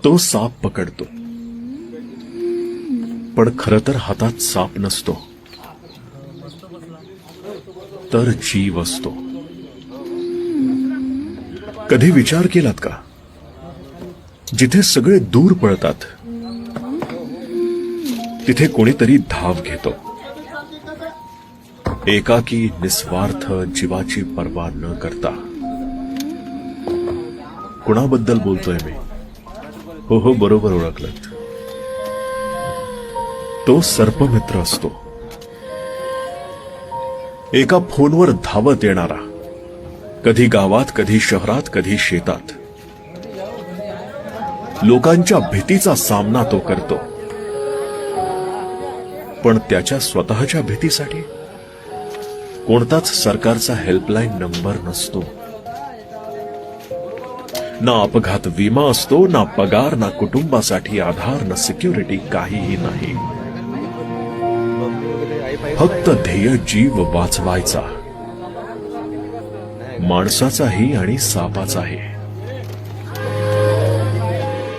तो साप पकडतो, पण खरं तर हातात साप नसतो, तर जीव असतो. कधी विचार केलात का, जिथे सगळे दूर पळतात तिथे कोणीतरी धाव घेतो. एकाकी निस्वार्थ जीवाची पर्वा न करता. कुणाबद्दल बोलतोय मी? हो, बरोबर ओळखलत. तो सर्पमित्र असतो. एका फोनवर धावत येणारा, कधी गावात, कधी शहरात, कधी शेतात. लोकांच्या भीतीचा सामना तो करतो, पण त्याच्या स्वतःच्या भीतीसाठी कोणताच सरकारचा हेल्पलाईन नंबर नसतो. ना अपघात विमा असतो, ना पगार, ना कुटुंबासाठी आधार, ना सिक्युरिटी, काहीही नाही. फक्त ध्येय जीव वाचवायचा, माणसाचाही आणि सापाचाही.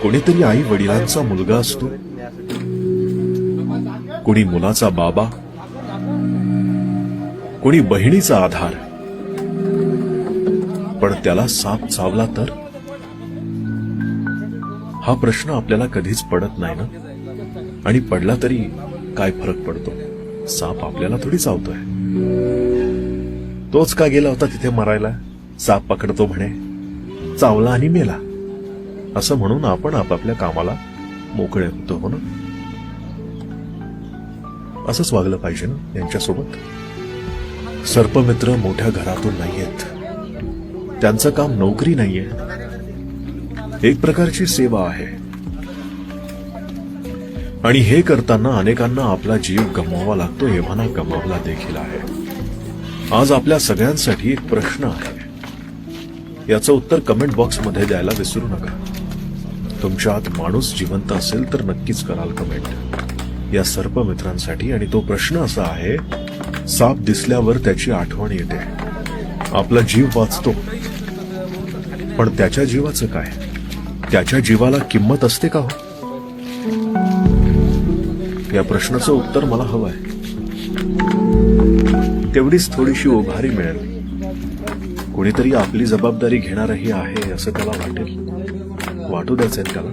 कोणीतरी आई वडिलांचा मुलगा असतो, कोणी मुलाचा बाबा, कोणी बहिणीचा आधार. पण त्याला साप चावला तर? हा प्रश्न आपल्याला कधीच पडत नाही ना. आणि पडला तरी काय फरक पडतो? साप आपल्याला थोडी चावतोय. तोच का गेला होता तिथे मरायला? साप पकडतो म्हणे, चावला आणि मेला असं म्हणून आपण आपापल्या कामाला मोकळे होतो. हो ना? असंच वागलं पाहिजे ना यांच्यासोबत. सर्पमित्र मोठ्या घरातून नाहीयेत. त्यांचं काम नोकरी नाहीये, एक प्रकारची सेवा आहे. आणि हे करताना अनेकांना आपला जीव गमवावा लागतो, एव्हाना गमावला देखील आहे. आज आपल्या सगळ्यांसाठी एक प्रश्न आहे. याचं उत्तर कमेंट बॉक्समध्ये द्यायला विसरू नका. तुमच्या आत माणूस जिवंत असेल तर नक्कीच कराल कमेंट या सर्पमित्रांसाठी. आणि तो प्रश्न असा आहे, साप दिसल्यावर त्याची आठवण येते, आपला जीव वाचतो, पण त्याच्या जीवाचं काय? त्याच्या जीवाला किंमत असते का हो? या प्रश्नाचं उत्तर मला हवंय. तेवढीच थोडीशी उभारी मिळेल. कोणीतरी आपली जबाबदारी घेणारही आहे असं त्याला वाटेल. वाटू द्यायचं त्याला.